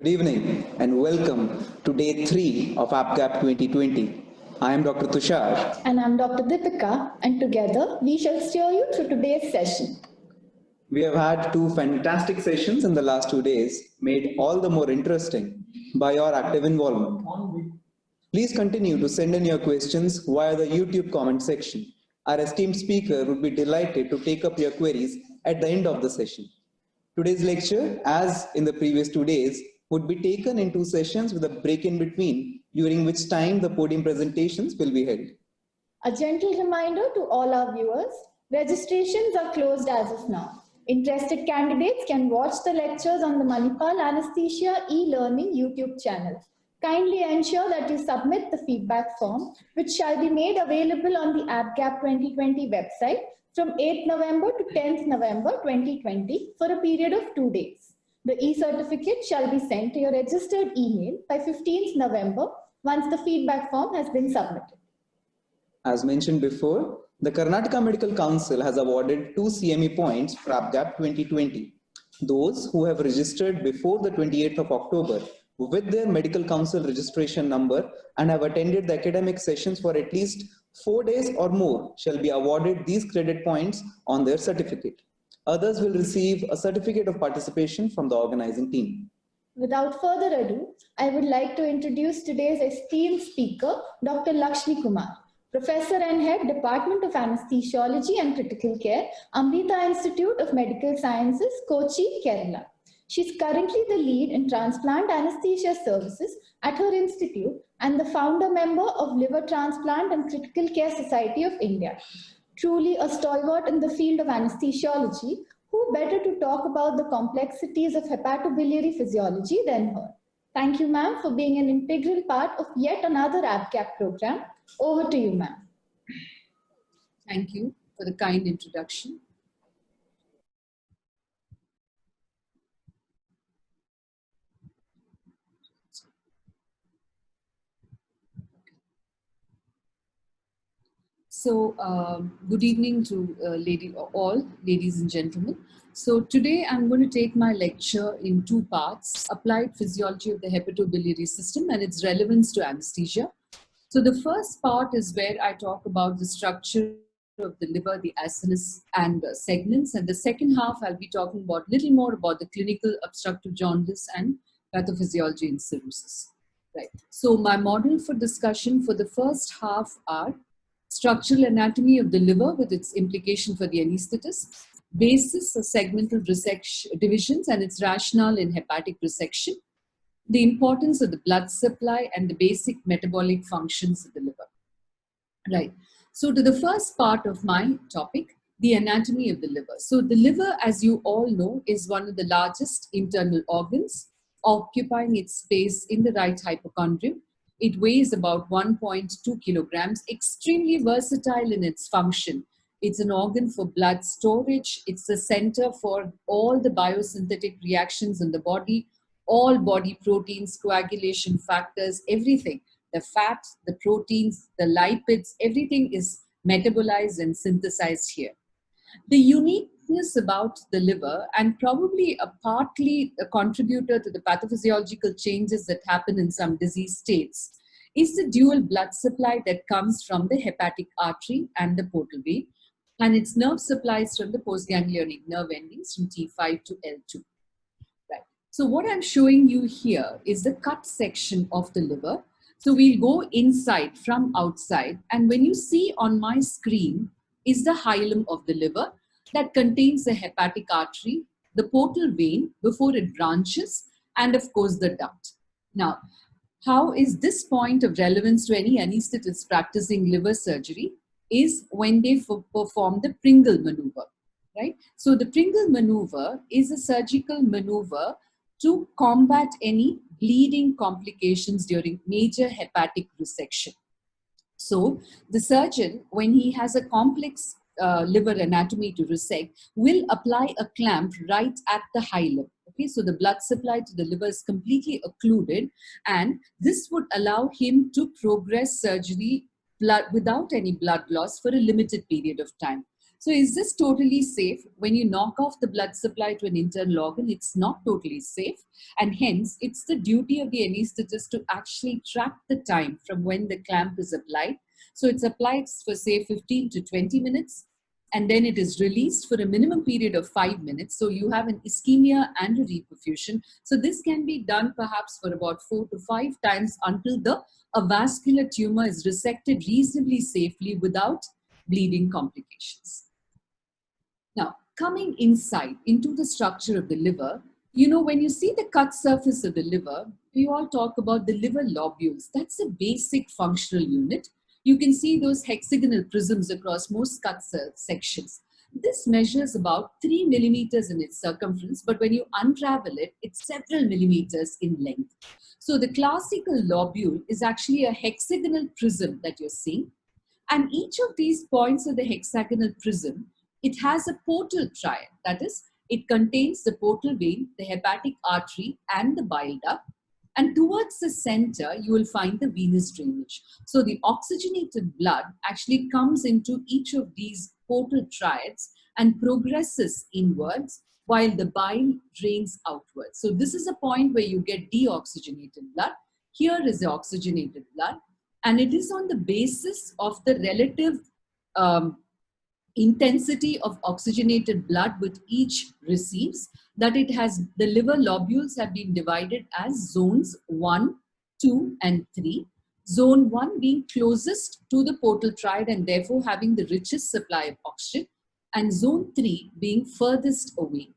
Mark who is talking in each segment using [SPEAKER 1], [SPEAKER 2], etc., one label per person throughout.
[SPEAKER 1] Good evening and welcome to day 3 of AppGap 2020. I am Dr. Tushar.
[SPEAKER 2] And I'm Dr. Deepika, and together we shall steer you through today's session.
[SPEAKER 1] We have had 2 fantastic sessions in the last 2 days, made all the more interesting by your active involvement. Please continue to send in your questions via the YouTube comment section. Our esteemed speaker would be delighted to take up your queries at the end of the session. Today's lecture, as in the previous 2 days, would be taken in 2 sessions with a break in between, during which time the podium presentations will be held.
[SPEAKER 2] A gentle reminder to all our viewers, registrations are closed as of now. Interested candidates can watch the lectures on the Manipal Anesthesia e-learning YouTube channel. Kindly ensure that you submit the feedback form, which shall be made available on the AppGap 2020 website from 8th November to 10th November 2020 for a period of 2 days. The e-certificate shall be sent to your registered email by 15th November once the feedback form has been submitted.
[SPEAKER 1] As mentioned before, the Karnataka Medical Council has awarded 2 CME points for AppGap 2020. Those who have registered before the 28th of October with their medical council registration number and have attended the academic sessions for at least 4 days or more shall be awarded these credit points on their certificate. Others will receive a certificate of participation from the organizing team.
[SPEAKER 2] Without further ado, I would like to introduce today's esteemed speaker, Dr. Lakshmi Kumar, Professor and Head, Department of Anesthesiology and Critical Care, Amrita Institute of Medical Sciences, Kochi, Kerala. She is currently the lead in transplant anesthesia services at her institute and the founder member of Liver Transplant and Critical Care Society of India. Truly a stalwart in the field of anesthesiology, who better to talk about the complexities of hepatobiliary physiology than her. Thank you, ma'am, for being an integral part of yet another AppGap program. Over to you, ma'am.
[SPEAKER 3] Thank you for the kind introduction. So, good evening to all ladies and gentlemen. So today I'm going to take my lecture in 2 parts: applied physiology of the hepatobiliary system and its relevance to anesthesia. So the first part is where I talk about the structure of the liver, the acinus and the segments, and the second half I'll be talking about little more about the clinical obstructive jaundice and pathophysiology in cirrhosis. Right. So my model for discussion for the first half are structural anatomy of the liver with its implication for the anesthetist, basis of segmental divisions and its rationale in hepatic resection, the importance of the blood supply and the basic metabolic functions of the liver. Right. So to the first part of my topic, the anatomy of the liver. So the liver, as you all know, is one of the largest internal organs, occupying its space in the right hypochondrium. It weighs about 1.2 kilograms, extremely versatile in its function. It's an organ for blood storage. It's the center for all the biosynthetic reactions in the body, all body proteins, coagulation factors, everything. The fat, the proteins, the lipids, everything is metabolized and synthesized here. The uniqueness about the liver, and probably partly a contributor to the pathophysiological changes that happen in some disease states, is the dual blood supply that comes from the hepatic artery and the portal vein, and its nerve supplies from the postganglionic nerve endings from T5 to L2. Right. So what I'm showing you here is the cut section of the liver. So we'll go inside from outside, and when you see on my screen is the hilum of the liver that contains the hepatic artery, the portal vein before it branches, and of course the duct. Now, how is this point of relevance to any anesthetist practicing liver surgery is when they perform the Pringle maneuver, right? So the Pringle maneuver is a surgical maneuver to combat any bleeding complications during major hepatic resection. So the surgeon, when he has a complex liver anatomy to resect, will apply a clamp right at the hilum. Okay, so the blood supply to the liver is completely occluded, and this would allow him to progress surgery without any blood loss for a limited period of time. So is this totally safe? When you knock off the blood supply to an internal organ, it's not totally safe. And hence, it's the duty of the anesthetist to actually track the time from when the clamp is applied. So it's applied for say 15 to 20 minutes, and then it is released for a minimum period of 5 minutes. So you have an ischemia and a reperfusion. So this can be done perhaps for about 4 to 5 times until the avascular tumor is resected reasonably safely without bleeding complications. Now, coming inside into the structure of the liver, you know, when you see the cut surface of the liver, we all talk about the liver lobules. That's a basic functional unit. You can see those hexagonal prisms across most cut sections. This measures about 3 millimeters in its circumference, but when you unravel it, it's several millimeters in length. So the classical lobule is actually a hexagonal prism that you're seeing. And each of these points of the hexagonal prism, it has a portal triad. That is, it contains the portal vein, the hepatic artery, and the bile duct. And towards the center, you will find the venous drainage. So the oxygenated blood actually comes into each of these portal triads and progresses inwards while the bile drains outwards. So this is a point where you get deoxygenated blood. Here is the oxygenated blood. And it is on the basis of the relative intensity of oxygenated blood which each receives that it has, the liver lobules have been divided as zones 1, 2, and 3. Zone 1 being closest to the portal triad and therefore having the richest supply of oxygen, and zone 3 being furthest away.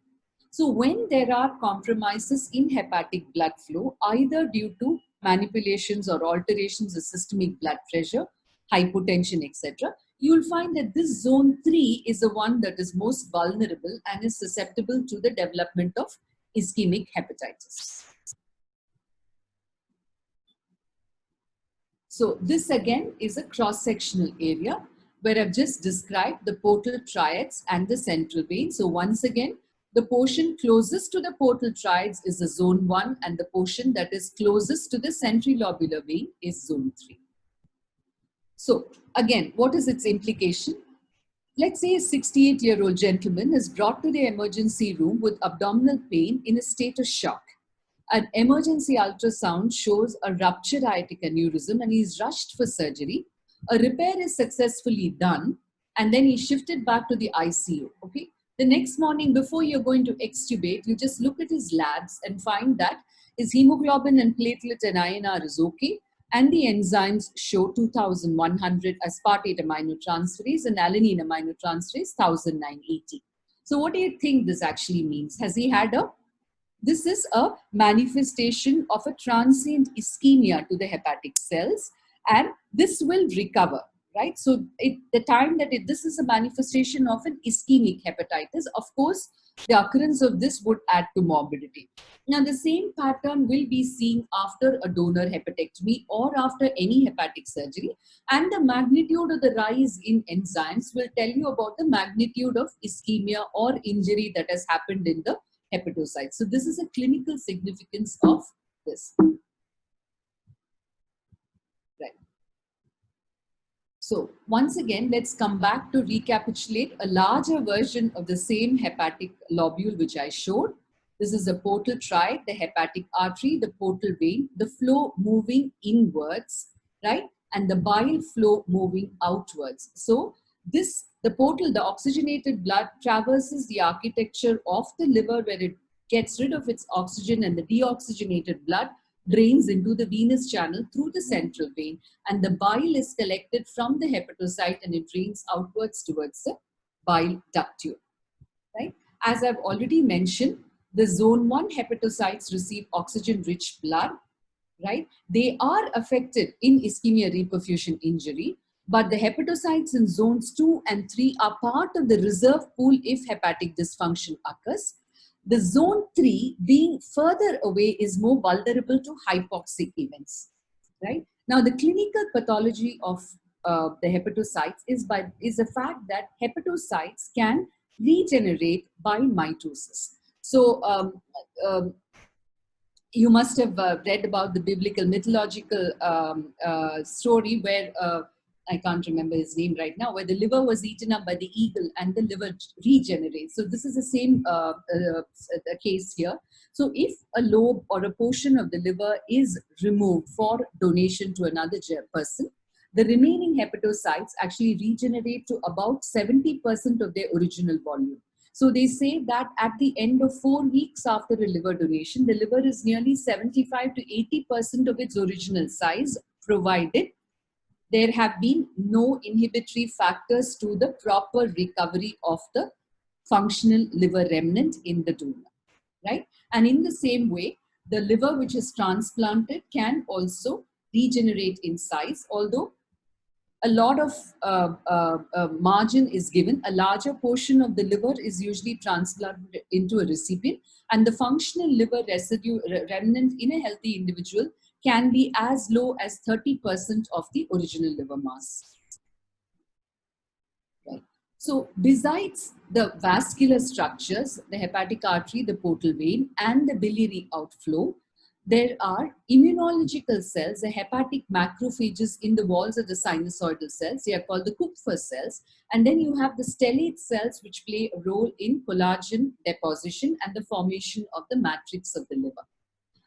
[SPEAKER 3] So when there are compromises in hepatic blood flow, either due to manipulations or alterations of systemic blood pressure, hypotension, etc., you will find that this zone 3 is the one that is most vulnerable and is susceptible to the development of ischemic hepatitis. So this again is a cross-sectional area where I've just described the portal triads and the central vein. So once again, the portion closest to the portal triads is the zone 1, and the portion that is closest to the centrilobular vein is zone 3. So again, what is its implication? Let's say a 68-year-old gentleman is brought to the emergency room with abdominal pain in a state of shock. An emergency ultrasound shows a ruptured aortic aneurysm and he is rushed for surgery. A repair is successfully done and then he's shifted back to the ICU. Okay. The next morning, before you're going to extubate, you just look at his labs and find that his hemoglobin and platelet and INR is okay. And the enzymes show 2100 aspartate aminotransferase and alanine aminotransferase 1980. So what do you think this actually means? Has he had this is a manifestation of a transient ischemia to the hepatic cells, and this will recover, right? So the time that this is a manifestation of an ischemic hepatitis, of course, the occurrence of this would add to morbidity. Now, the same pattern will be seen after a donor hepatectomy or after any hepatic surgery, and the magnitude of the rise in enzymes will tell you about the magnitude of ischemia or injury that has happened in the hepatocytes. So this is a clinical significance of this. Right. So once again, let's come back to recapitulate a larger version of the same hepatic lobule which I showed. This is the portal triad, the hepatic artery, the portal vein, the flow moving inwards, right? And the bile flow moving outwards. So the portal, the oxygenated blood traverses the architecture of the liver where it gets rid of its oxygen, and the deoxygenated blood drains into the venous channel through the central vein, and the bile is collected from the hepatocyte and it drains outwards towards the bile ductule, right? As I've already mentioned, the zone 1 hepatocytes receive oxygen-rich blood, right? They are affected in ischemia reperfusion injury, but the hepatocytes in zones 2 and 3 are part of the reserve pool if hepatic dysfunction occurs. The zone 3 being further away is more vulnerable to hypoxic events, right? Now, the clinical pathology of the hepatocytes is the fact that hepatocytes can regenerate by mitosis. So, you must have read about the biblical mythological story where I can't remember his name right now, where the liver was eaten up by the eagle and the liver regenerates. So this is the same case here. So if a lobe or a portion of the liver is removed for donation to another person, the remaining hepatocytes actually regenerate to about 70% of their original volume. So they say that at the end of 4 weeks after a liver donation, the liver is nearly 75 to 80% of its original size, provided there have been no inhibitory factors to the proper recovery of the functional liver remnant in the donor, right? And in the same way, the liver which is transplanted can also regenerate in size, although a lot of margin is given. A larger portion of the liver is usually transplanted into a recipient, and the functional liver residue remnant in a healthy individual can be as low as 30% of the original liver mass. Right. So besides the vascular structures, the hepatic artery, the portal vein, and the biliary outflow, there are immunological cells, the hepatic macrophages in the walls of the sinusoidal cells. They are called the Kupffer cells. And then you have the stellate cells, which play a role in collagen deposition and the formation of the matrix of the liver.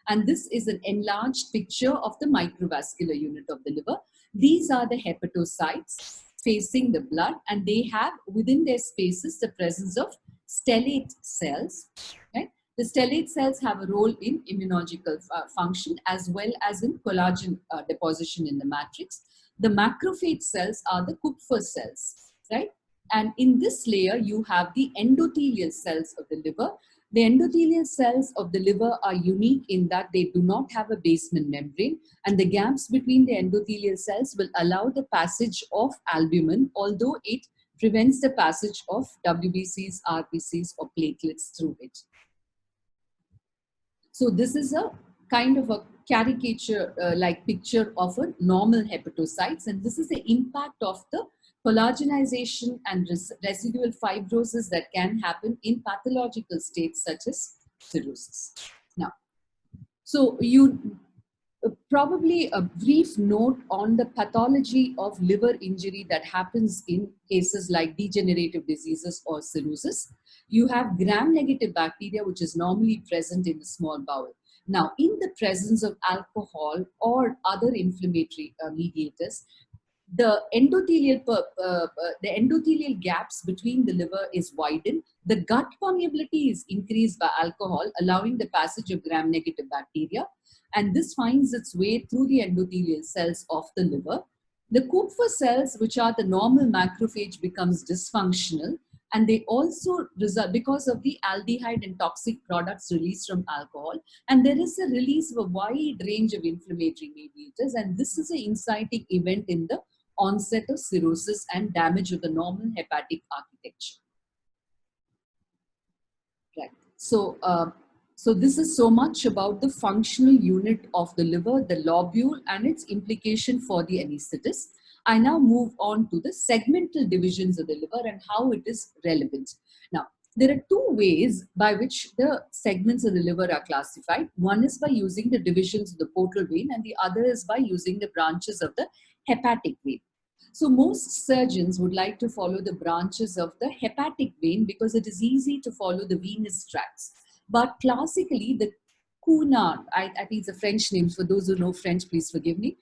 [SPEAKER 3] And this is an enlarged picture of the microvascular unit of the liver. These are the hepatocytes facing the blood, and they have within their spaces the presence of stellate cells. Right? The stellate cells have a role in immunological function as well as in collagen deposition in the matrix. The macrophage cells are the Kupffer cells, right? And in this layer, you have the endothelial cells of the liver. The endothelial cells of the liver are unique in that they do not have a basement membrane, and the gaps between the endothelial cells will allow the passage of albumin, although it prevents the passage of WBCs, RBCs, or platelets through it. So this is a kind of a caricature like picture of a normal hepatocytes, and this is the impact of the collagenization and residual fibrosis that can happen in pathological states such as cirrhosis. Now, so you probably a brief note on the pathology of liver injury that happens in cases like degenerative diseases or cirrhosis. You have gram-negative bacteria, which is normally present in the small bowel. Now, in the presence of alcohol or other inflammatory mediators, the endothelial gaps between the liver is widened. The gut permeability is increased by alcohol, allowing the passage of gram-negative bacteria, and this finds its way through the endothelial cells of the liver. The Kupffer cells, which are the normal macrophage, becomes dysfunctional, and they also result because of the aldehyde and toxic products released from alcohol. And there is a release of a wide range of inflammatory mediators, and this is an inciting event in the onset of cirrhosis and damage of the normal hepatic architecture. Right. So this is so much about the functional unit of the liver, the lobule, and its implication for the anesthetist. I now move on to the segmental divisions of the liver and how it is relevant. Now, there are two ways by which the segments of the liver are classified. One is by using the divisions of the portal vein, and the other is by using the branches of the hepatic vein. So most surgeons would like to follow the branches of the hepatic vein because it is easy to follow the venous tracts. But classically, the Cunard, I think it's a French name, for those who know French, please forgive me,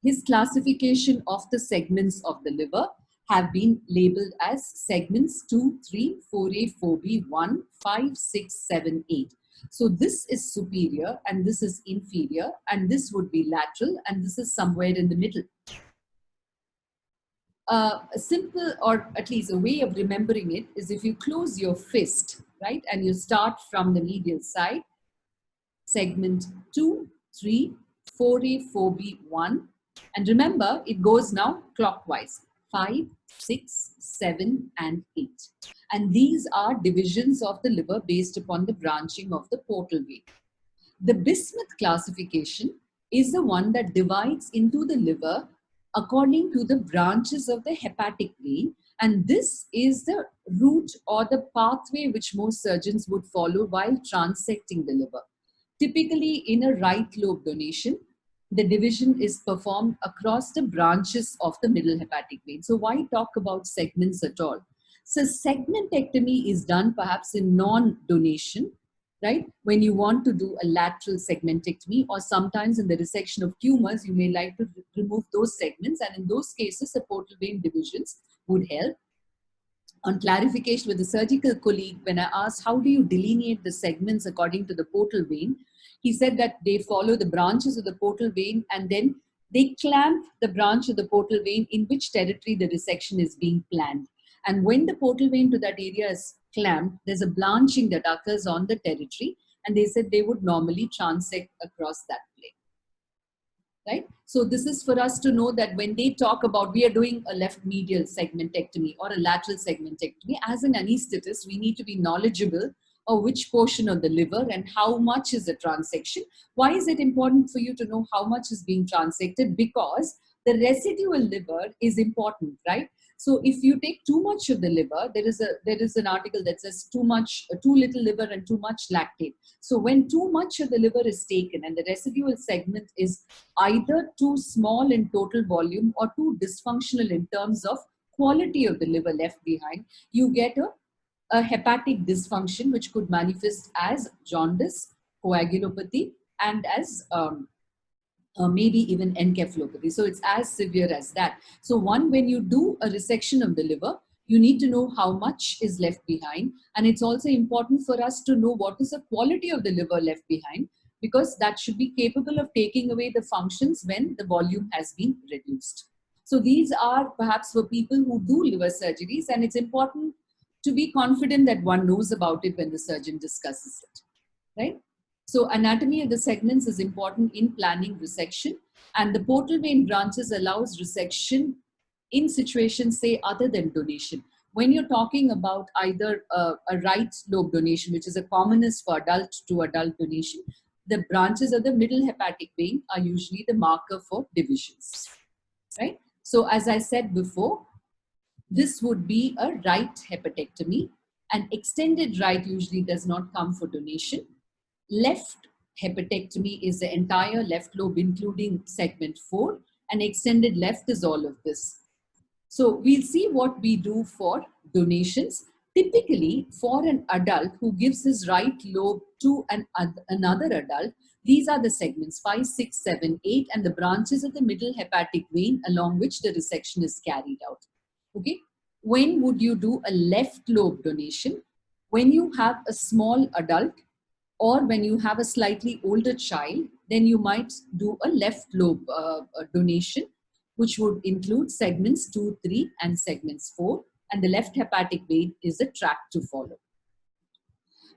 [SPEAKER 3] his classification of the segments of the liver have been labeled as segments 2, 3, 4A, 4B, 1, 5, 6, 7, 8. So this is superior and this is inferior, and this would be lateral, and this is somewhere in the middle. A simple, or at least a way of remembering it, is if you close your fist, right, and you start from the medial side, segment 2, 3, 4A, 4B, 1, and remember it goes now clockwise, 5, 6, 7, and 8. And these are divisions of the liver based upon the branching of the portal vein. The Bismuth classification is the one that divides into the liver according to the branches of the hepatic vein, and this is the route or the pathway which most surgeons would follow while transecting the liver. Typically in a right lobe donation, the division is performed across the branches of the middle hepatic vein. So why talk about segments at all? So segmentectomy is done perhaps in non-donation, right? When you want to do a lateral segmentectomy, or sometimes in the resection of tumors, you may like to remove those segments. And in those cases, the portal vein divisions would help. On clarification with the surgical colleague, when I asked, how do you delineate the segments according to the portal vein? He said that they follow the branches of the portal vein and then they clamp the branch of the portal vein in which territory the resection is being planned. And when the portal vein to that area is clamped, there's a blanching that occurs on the territory. And they said they would normally transect across that plane. Right? So this is for us to know that when they talk about we are doing a left medial segmentectomy or a lateral segmentectomy, as an anesthetist, we need to be knowledgeable of which portion of the liver and how much is the transection. Why is it important for you to know how much is being transected? Because the residual liver is important, right? So if you take too much of the liver, there is an article that says too little liver and too much lactate. So when too much of the liver is taken and the residual segment is either too small in total volume or too dysfunctional in terms of quality of the liver left behind, you get a hepatic dysfunction which could manifest as jaundice, coagulopathy, and as maybe even encephalopathy. So it's as severe as that. So when you do a resection of the liver, you need to know how much is left behind. And it's also important for us to know what is the quality of the liver left behind, because that should be capable of taking away the functions when the volume has been reduced. So these are perhaps for people who do liver surgeries, and it's important to be confident that one knows about it when the surgeon discusses it, right? So anatomy of the segments is important in planning resection, and the portal vein branches allows resection in situations, say, other than donation. When you're talking about either a right lobe donation, which is the commonest for adult to adult donation, the branches of the middle hepatic vein are usually the marker for divisions, right? So as I said before, this would be a right hepatectomy. An extended right usually does not come for donation. Left hepatectomy is the entire left lobe, including segment 4, and extended left is all of this. So we'll see what we do for donations. Typically, for an adult who gives his right lobe to another adult, these are the segments 5, 6, 7, 8, and the branches of the middle hepatic vein along which the resection is carried out. Okay. When would you do a left lobe donation? When you have a small adult, or when you have a slightly older child, then you might do a left lobe donation, which would include segments 2, 3, and segments 4. And the left hepatic vein is a track to follow.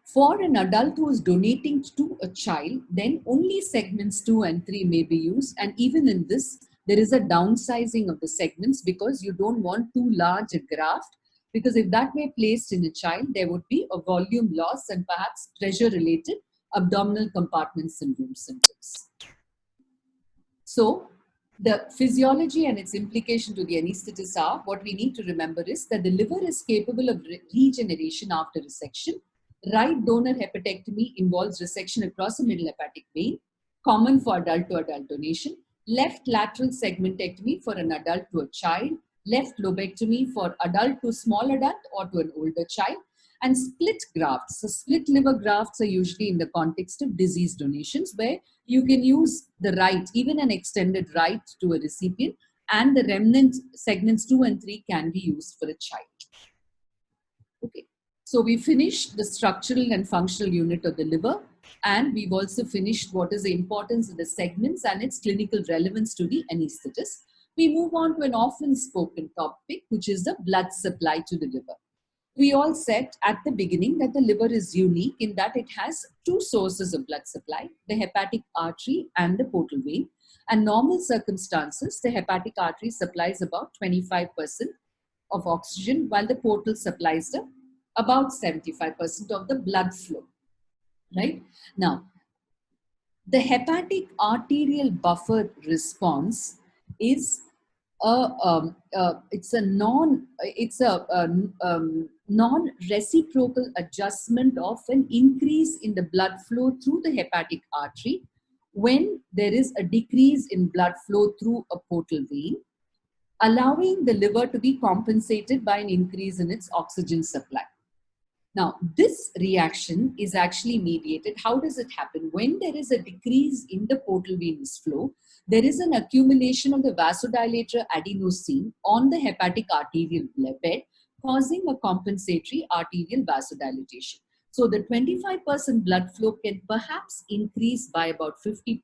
[SPEAKER 3] For an adult who is donating to a child, then only segments 2 and 3 may be used. And even in this, there is a downsizing of the segments because you don't want too large a graft. Because if that were placed in a child, there would be a volume loss and perhaps pressure-related abdominal compartment syndrome symptoms. So the physiology and its implication to the anesthetist are, what we need to remember is that the liver is capable of regeneration after resection. Right donor hepatectomy involves resection across the middle hepatic vein, common for adult to adult donation. Left lateral segmentectomy for an adult to a child. Left lobectomy for adult to small adult or to an older child, and split grafts. So split liver grafts are usually in the context of disease donations, where you can use the right, even an extended right, to a recipient, and the remnant segments 2 and 3 can be used for a child. Okay, so we finished the structural and functional unit of the liver, and we've also finished what is the importance of the segments and its clinical relevance to the anesthetist. We move on to an often spoken topic, which is the blood supply to the liver. We all said at the beginning that the liver is unique in that it has two sources of blood supply, the hepatic artery and the portal vein. And normal circumstances, the hepatic artery supplies about 25% of oxygen, while the portal supplies about 75% of the blood flow. Right? Now, the hepatic arterial buffer response is it's a non-reciprocal adjustment of an increase in the blood flow through the hepatic artery when there is a decrease in blood flow through a portal vein, allowing the liver to be compensated by an increase in its oxygen supply. Now, this reaction is actually mediated. How does it happen? When there is a decrease in the portal venous flow, there is an accumulation of the vasodilator adenosine on the hepatic arterial bed, causing a compensatory arterial vasodilatation. So the 25% blood flow can perhaps increase by about 50%.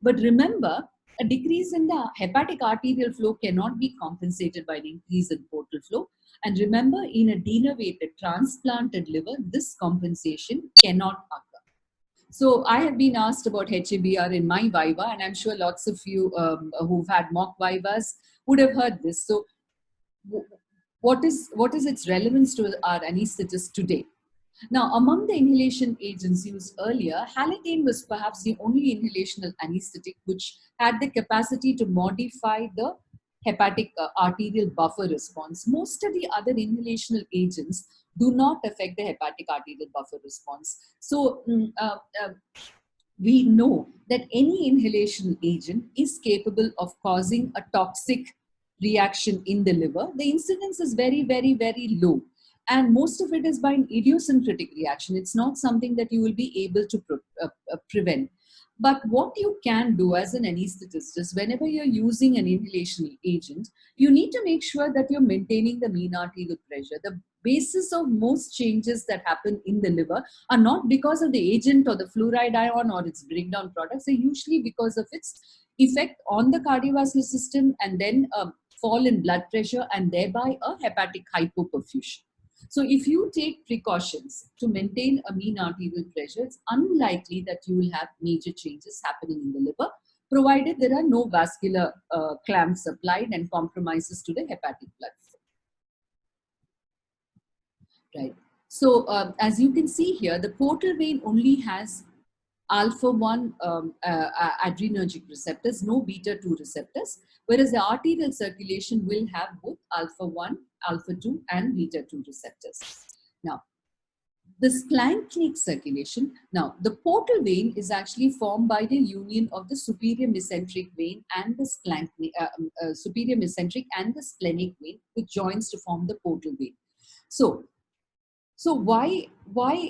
[SPEAKER 3] But remember, a decrease in the hepatic arterial flow cannot be compensated by an increase in portal flow. And remember, in a denervated, transplanted liver, this compensation cannot occur. So I have been asked about HABR in my viva, and I'm sure lots of you who've had mock vivas would have heard this. So what is its relevance to our anesthetist today? Now, among the inhalation agents used earlier, halothane was perhaps the only inhalational anesthetic which had the capacity to modify the hepatic arterial buffer response. Most of the other inhalational agents do not affect the hepatic arterial buffer response. So we know that any inhalation agent is capable of causing a toxic reaction in the liver. The incidence is very, very, very low. And most of it is by an idiosyncratic reaction. It's not something that you will be able to prevent. But what you can do as an anesthetist is whenever you're using an inhalation agent, you need to make sure that you're maintaining the mean arterial pressure. The basis of most changes that happen in the liver are not because of the agent or the fluoride ion or its breakdown products. They're usually because of its effect on the cardiovascular system and then a fall in blood pressure and thereby a hepatic hypoperfusion. So if you take precautions to maintain a mean arterial pressure, it's unlikely that you will have major changes happening in the liver, provided there are no vascular clamps applied and compromises to the hepatic blood flow. Right. So as you can see here, the portal vein only has alpha-1 adrenergic receptors, no beta-2 receptors, whereas the arterial circulation will have both alpha-1, alpha-2 and beta-2 receptors. Now, the splanchnic circulation, now the portal vein is actually formed by the union of the superior mesenteric vein and the superior mesenteric and the splenic vein, which joins to form the portal vein. So why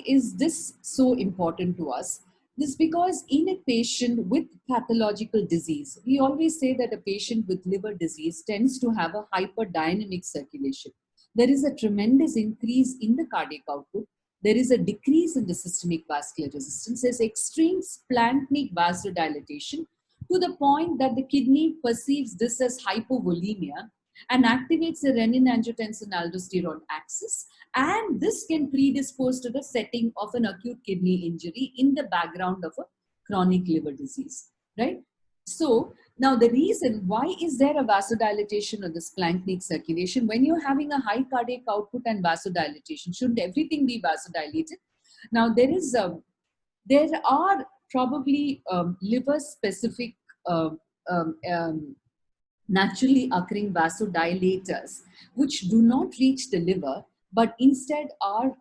[SPEAKER 3] is this so important to us? This is because in a patient with pathological disease, we always say that a patient with liver disease tends to have a hyperdynamic circulation. There is a tremendous increase in the cardiac output. There is a decrease in the systemic vascular resistance. There's extreme splanchnic vasodilatation to the point that the kidney perceives this as hypovolemia and activates the renin-angiotensin-aldosterone axis. And this can predispose to the setting of an acute kidney injury in the background of a chronic liver disease, right? So now the reason why is there a vasodilatation of the splanchnic circulation? When you're having a high cardiac output and vasodilatation, shouldn't everything be vasodilated? Now there are probably liver-specific naturally occurring vasodilators which do not reach the liver but instead are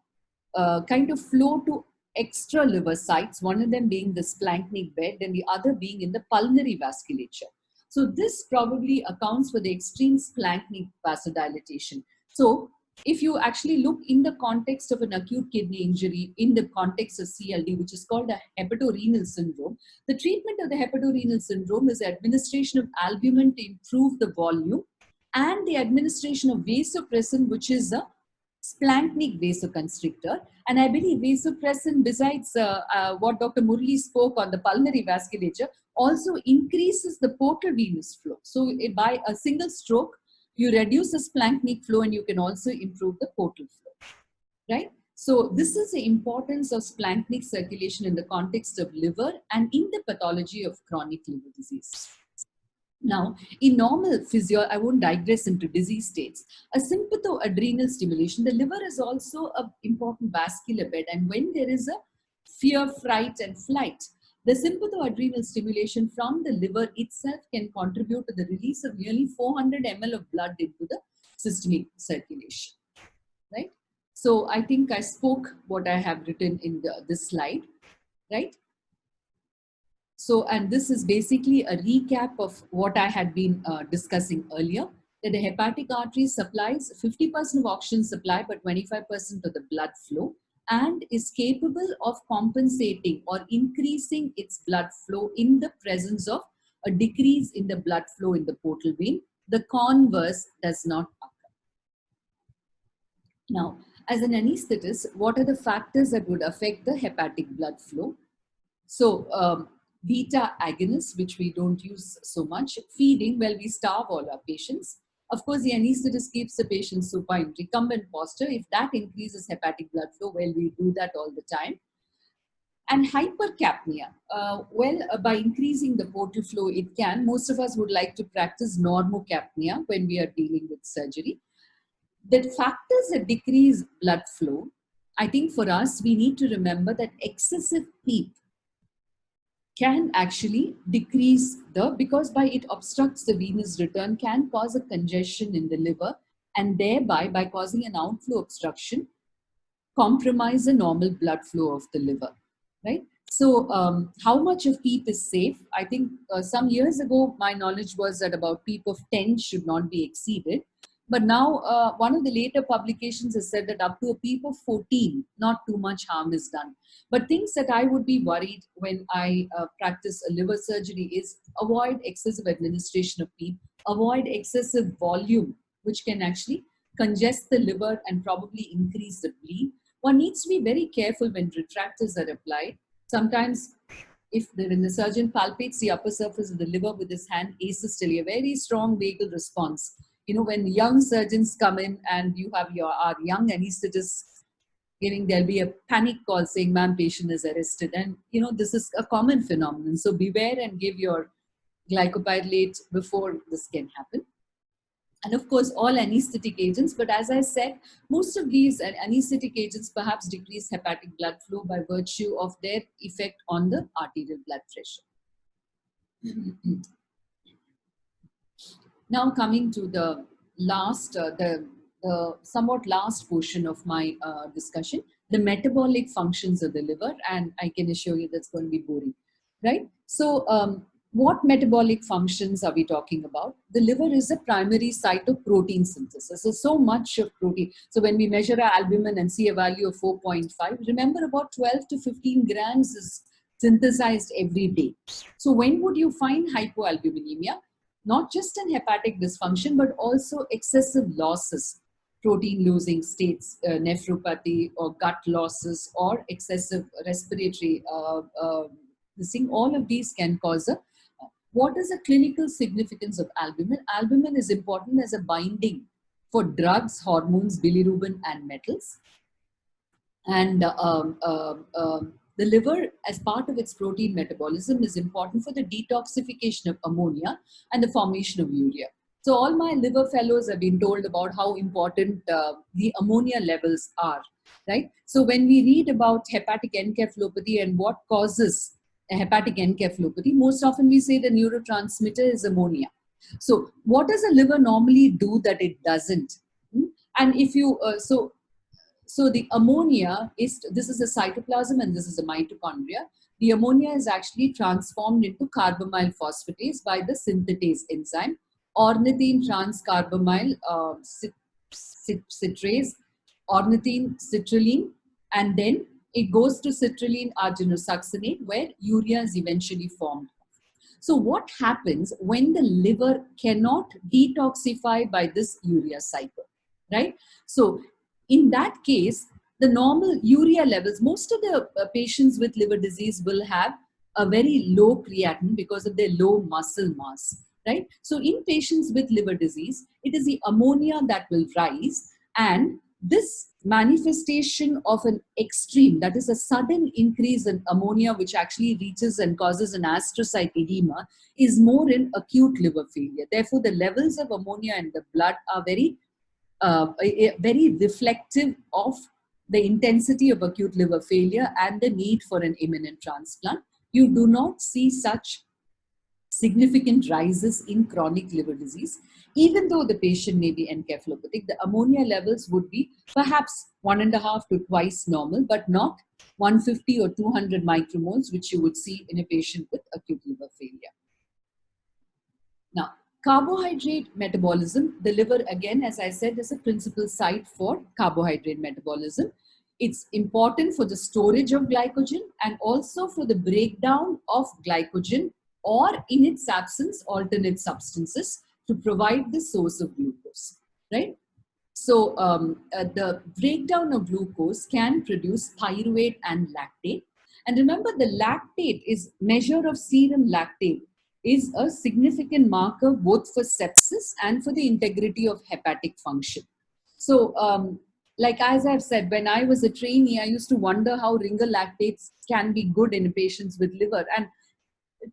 [SPEAKER 3] kind of flow to extra liver sites, one of them being the splanchnic bed and the other being in the pulmonary vasculature. So this probably accounts for the extreme splanchnic vasodilatation. So if you actually look in the context of an acute kidney injury, in the context of CLD, which is called a hepatorenal syndrome, the treatment of the hepatorenal syndrome is the administration of albumin to improve the volume and the administration of vasopressin, which is a splanchnic vasoconstrictor. And I believe vasopressin, besides what Dr. Murli spoke on the pulmonary vasculature, also increases the portal venous flow. So by a single stroke, you reduce the splanchnic flow and you can also improve the portal flow, right? So this is the importance of splanchnic circulation in the context of liver and in the pathology of chronic liver disease. Now, in normal physio, I won't digress into disease states. A sympathoadrenal stimulation, the liver is also an important vascular bed, and when there is a fear, fright, and flight, the sympathoadrenal stimulation from the liver itself can contribute to the release of nearly 400 ml of blood into the systemic circulation, right? So I think I spoke what I have written in this slide, right? So, and this is basically a recap of what I had been discussing earlier, that the hepatic artery supplies 50% of oxygen supply, but 25% of the blood flow, and is capable of compensating or increasing its blood flow in the presence of a decrease in the blood flow in the portal vein. The converse does not occur. Now, as an anesthetist, what are the factors that would affect the hepatic blood flow? So, beta agonists, which we don't use so much. Feeding, well, we starve all our patients. Of course, the anesthetist keeps the patient supine, recumbent posture. If that increases hepatic blood flow, well, we do that all the time. And hypercapnia, by increasing the portal flow, it can. Most of us would like to practice normocapnia when we are dealing with surgery. The factors that decrease blood flow, I think for us, we need to remember that excessive PEEP can actually decrease because by it obstructs the venous return, can cause a congestion in the liver, and thereby, by causing an outflow obstruction, compromise the normal blood flow of the liver, right? So how much of PEEP is safe? I think some years ago, my knowledge was that about PEEP of 10 should not be exceeded. But now, one of the later publications has said that up to a PEEP of 14, not too much harm is done. But things that I would be worried when I practice a liver surgery is avoid excessive administration of PEEP, avoid excessive volume, which can actually congest the liver and probably increase the bleed. One needs to be very careful when retractors are applied. Sometimes, if the surgeon palpates the upper surface of the liver with his hand asystole, a very strong vagal response. You know, when young surgeons come in and you have our young anesthetists there'll be a panic call saying, ma'am, patient is arrested. And, you know, this is a common phenomenon. So beware and give your glycopyrrolate before this can happen. And of course, all anesthetic agents. But as I said, most of these anesthetic agents perhaps decrease hepatic blood flow by virtue of their effect on the arterial blood pressure. Now coming to the last, the somewhat last portion of my discussion, the metabolic functions of the liver, and I can assure you that's going to be boring, right? So what metabolic functions are we talking about? The liver is a primary site of protein synthesis. So much of protein. So when we measure our albumin and see a value of 4.5, remember about 12 to 15 grams is synthesized every day. So when would you find hypoalbuminemia? Not just in hepatic dysfunction, but also excessive losses, protein losing states, nephropathy or gut losses or excessive respiratory all of these can cause a. What is the clinical significance of albumin? Albumin is important as a binding for drugs, hormones, bilirubin, and metals. And the liver, as part of its protein metabolism, is important for the detoxification of ammonia and the formation of urea. So all my liver fellows have been told about how important the ammonia levels are, right? So when we read about hepatic encephalopathy and what causes a hepatic encephalopathy, most often we say the neurotransmitter is ammonia. So what does the liver normally do that it doesn't? And if you, so the ammonia is, this is the cytoplasm and this is the mitochondria. The ammonia is actually transformed into carbamyl phosphatase by the synthetase enzyme, ornithine transcarbamyl citrase, ornithine citrulline, and then it goes to citrulline arginosuccinate where urea is eventually formed. So what happens when the liver cannot detoxify by this urea cycle, right? So in that case, the normal urea levels, most of the patients with liver disease will have a very low creatinine because of their low muscle mass, right? So in patients with liver disease, it is the ammonia that will rise, and this manifestation of an extreme, that is a sudden increase in ammonia, which actually reaches and causes an astrocyte edema, is more in acute liver failure. Therefore, the levels of ammonia in the blood are very reflective of the intensity of acute liver failure and the need for an imminent transplant. You do not see such significant rises in chronic liver disease. even though the patient may be encephalopathic, the ammonia levels would be perhaps 1.5 to twice normal, but not 150 or 200 micromoles, which you would see in a patient with acute liver failure. Now, carbohydrate metabolism, the liver, again, as I said, is a principal site for carbohydrate metabolism. It's important for the storage of glycogen and also for the breakdown of glycogen, or in its absence, alternate substances to provide the source of glucose, right? So the breakdown of glucose can produce pyruvate and lactate. And remember, the lactate is measure of serum lactate is a significant marker both for sepsis and for the integrity of hepatic function. So like as I've said, when I was a trainee, I used to wonder how ringer lactates can be good in patients with liver, and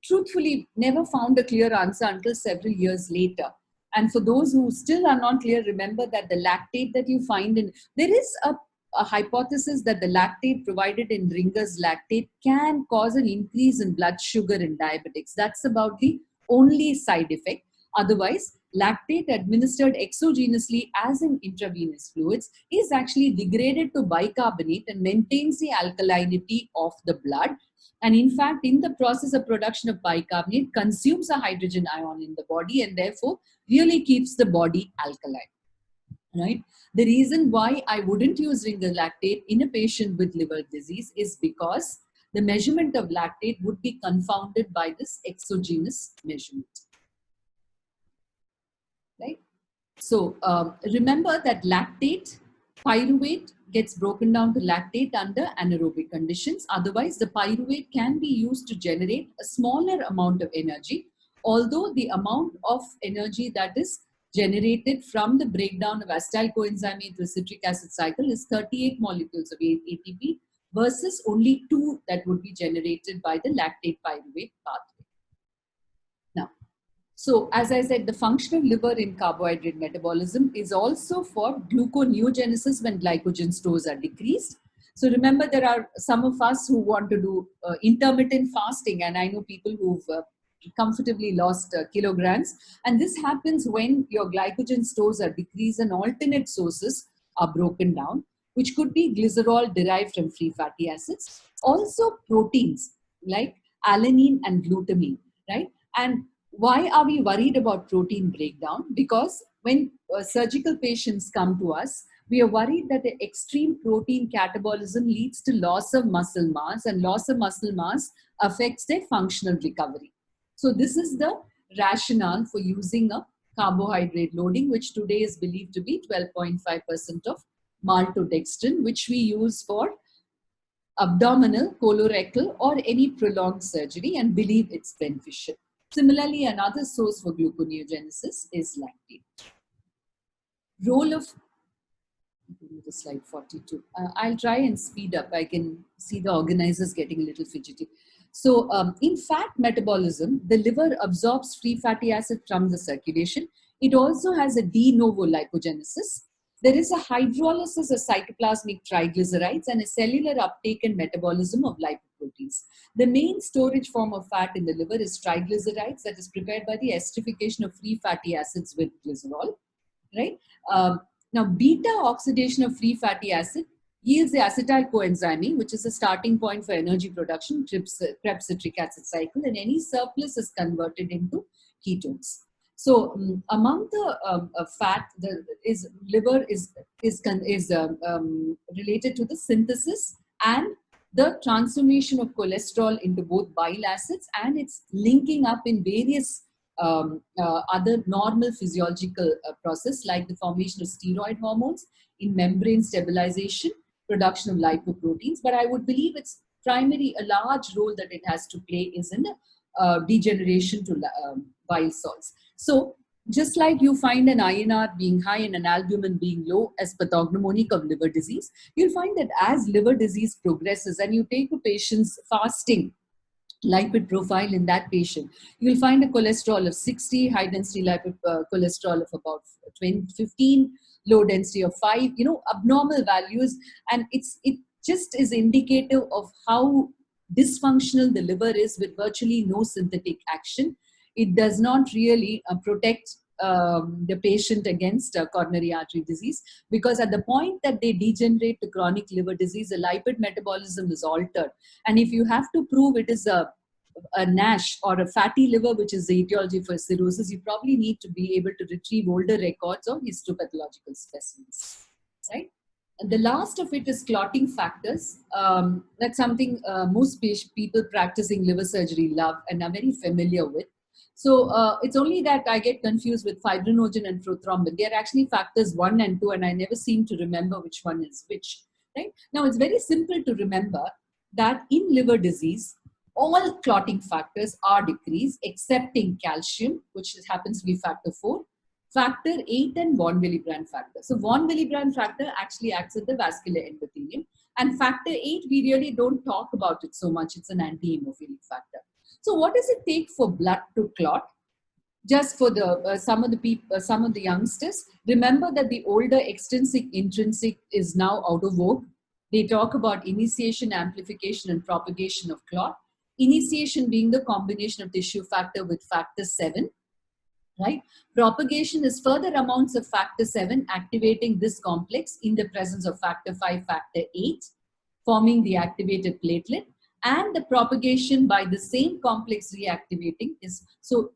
[SPEAKER 3] truthfully never found a clear answer until several years later. And for those who still are not clear, remember that the lactate that you find in, there is a hypothesis that the lactate provided in Ringer's lactate can cause an increase in blood sugar in diabetics. That's about the only side effect. Otherwise, lactate administered exogenously as in intravenous fluids is actually degraded to bicarbonate and maintains the alkalinity of the blood. And in fact, in the process of production of bicarbonate, consumes a hydrogen ion in the body and therefore really keeps the body alkaline, right? The reason why I wouldn't use ringer lactate in a patient with liver disease is because the measurement of lactate would be confounded by this exogenous measurement, right? So remember that lactate, pyruvate gets broken down to lactate under anaerobic conditions. Otherwise, the pyruvate can be used to generate a smaller amount of energy, although the amount of energy that is generated from the breakdown of acetyl coenzyme into a citric acid cycle is 38 molecules of ATP versus only 2 that would be generated by the lactate pyruvate pathway. Now, so as I said, the function of liver in carbohydrate metabolism is also for gluconeogenesis when glycogen stores are decreased. So remember, there are some of us who want to do intermittent fasting, and I know people who've comfortably lost kilograms. And this happens when your glycogen stores are decreased and alternate sources are broken down, which could be glycerol derived from free fatty acids. Also proteins like alanine and glutamine, right? And why are we worried about protein breakdown? Because when surgical patients come to us, we are worried that the extreme protein catabolism leads to loss of muscle mass, and loss of muscle mass affects their functional recovery. So this is the rationale for using a carbohydrate loading, which today is believed to be 12.5% of maltodextrin, which we use for abdominal, colorectal, or any prolonged surgery, and believe it's beneficial. Similarly, another source for gluconeogenesis is lactate. Role of, the slide 42. I'll try and speed up. I can see the organizers getting a little fidgety. So in fat metabolism, the liver absorbs free fatty acid from the circulation. It also has a de novo lipogenesis. There is a hydrolysis of cytoplasmic triglycerides and a cellular uptake and metabolism of lipoproteins. The main storage form of fat in the liver is triglycerides, that is prepared by the esterification of free fatty acids with glycerol, right? Now, beta oxidation of free fatty acid yields the acetyl coenzyme, which is a starting point for energy production, Krebs citric acid cycle, and any surplus is converted into ketones. So among the fat, liver is related to the synthesis and the transformation of cholesterol into both bile acids, and it's linking up in various other normal physiological process like the formation of steroid hormones, in membrane stabilization, production of lipoproteins. But I would believe its primary, a large role that it has to play is in the degeneration to bile salts. So just like you find an INR being high and an albumin being low as pathognomonic of liver disease, you'll find that as liver disease progresses and you take a patient's fasting lipid profile in that patient, you'll find a cholesterol of 60, high density lipid cholesterol of about 15, low density of 5, abnormal values. And it just is indicative of how dysfunctional the liver is with virtually no synthetic action. It does not really protect the patient against coronary artery disease, because at the point that they degenerate to chronic liver disease, the lipid metabolism is altered. And if you have to prove it is a NASH or a fatty liver, which is the etiology for cirrhosis, you probably need to be able to retrieve older records of histopathological specimens, right? And the last of it is clotting factors. That's something most people practicing liver surgery love and are very familiar with. So it's only that I get confused with fibrinogen and prothrombin. They are actually factors 1 and 2, and I never seem to remember which one is which, right? Now, it's very simple to remember that in liver disease, all clotting factors are decreased excepting calcium, which happens to be factor 4, factor 8, and von Willebrand factor. So von Willebrand factor actually acts at the vascular endothelium, and factor 8, we really don't talk about it so much. It's an anti-hemophilic factor. So what does it take for blood to clot? Just for the some of the people, some of the youngsters, remember that the older extrinsic intrinsic is now out of vogue. They talk about initiation, amplification, and propagation of clot. Initiation being the combination of tissue factor with factor 7, right? Propagation is further amounts of factor 7 activating this complex in the presence of factor 5, factor 8, forming the activated platelet. And the propagation by the same complex reactivating is, so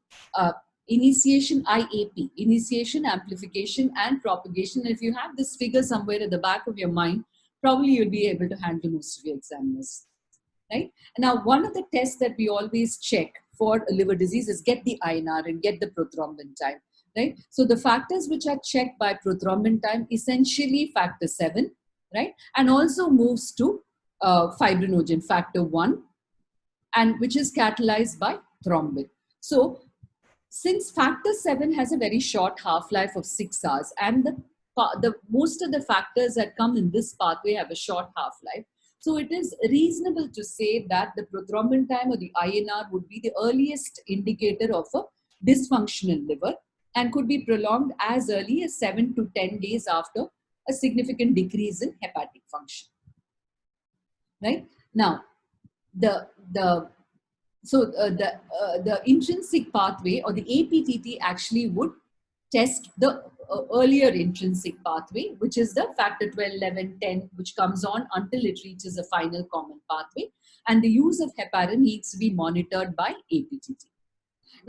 [SPEAKER 3] initiation IAP, initiation, amplification, and propagation. And if you have this figure somewhere at the back of your mind, probably you'll be able to handle most of your examiners, right? Now, one of the tests that we always check for a liver disease is get the INR and get the prothrombin time, right? So the factors which are checked by prothrombin time, essentially factor 7, right? And also moves to fibrinogen, factor 1, and which is catalyzed by thrombin. So since factor 7 has a very short half-life of 6 hours, and the most of the factors that come in this pathway have a short half-life, so it is reasonable to say that the prothrombin time or the INR would be the earliest indicator of a dysfunctional liver and could be prolonged as early as 7 to 10 days after a significant decrease in hepatic function. Right? Now, the intrinsic pathway or the APTT actually would test the earlier intrinsic pathway, which is the factor 12, 11, 10, which comes on until it reaches a final common pathway. And the use of heparin needs to be monitored by APTT.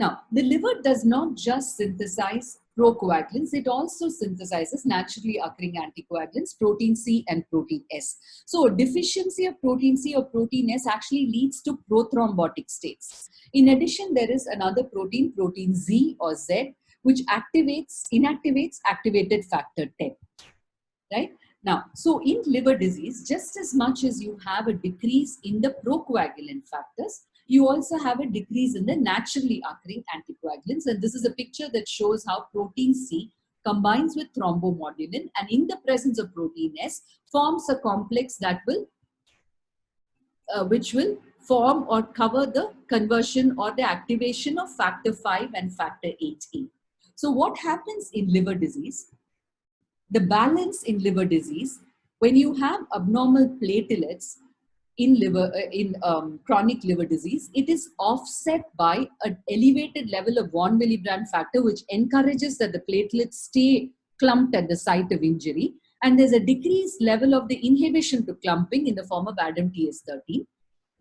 [SPEAKER 3] Now, the liver does not just synthesize procoagulants, it also synthesizes naturally occurring anticoagulants, protein C and protein S. So, a deficiency of protein C or protein S actually leads to prothrombotic states. In addition, there is another protein, protein Z or Z, which inactivates activated factor 10, right? Now, so in liver disease, just as much as you have a decrease in the procoagulant factors, you also have a decrease in the naturally occurring anticoagulants. And this is a picture that shows how protein C combines with thrombomodulin and in the presence of protein S forms a complex that will, which will form or cover the conversion or the activation of factor 5 and factor 8E. So what happens in liver disease? The balance in liver disease, when you have abnormal platelets in chronic liver disease, it is offset by an elevated level of von Willebrand factor, which encourages that the platelets stay clumped at the site of injury. And there's a decreased level of the inhibition to clumping in the form of ADAMTS13.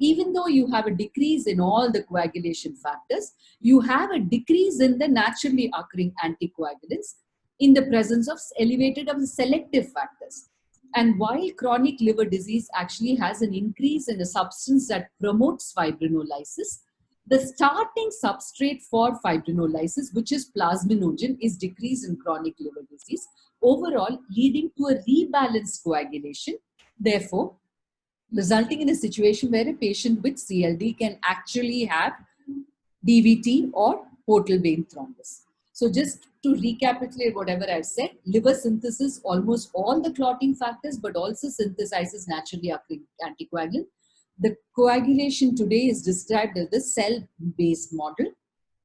[SPEAKER 3] Even though you have a decrease in all the coagulation factors, you have a decrease in the naturally occurring anticoagulants in the presence of elevated of the selective factors. And while chronic liver disease actually has an increase in a substance that promotes fibrinolysis, the starting substrate for fibrinolysis, which is plasminogen, is decreased in chronic liver disease, overall leading to a rebalanced coagulation. Therefore, resulting in a situation where a patient with CLD can actually have DVT or portal vein thrombus. So just to recapitulate whatever I've said, liver synthesis almost all the clotting factors, but also synthesizes naturally occurring anticoagulant. The coagulation today is described as the cell-based model.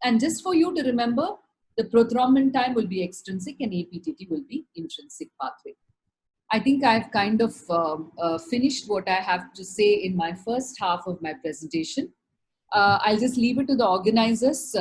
[SPEAKER 3] And just for you to remember, the prothrombin time will be extrinsic and APTT will be intrinsic pathway. I think I've kind of finished what I have to say in my first half of my presentation. I'll just leave it to the organizers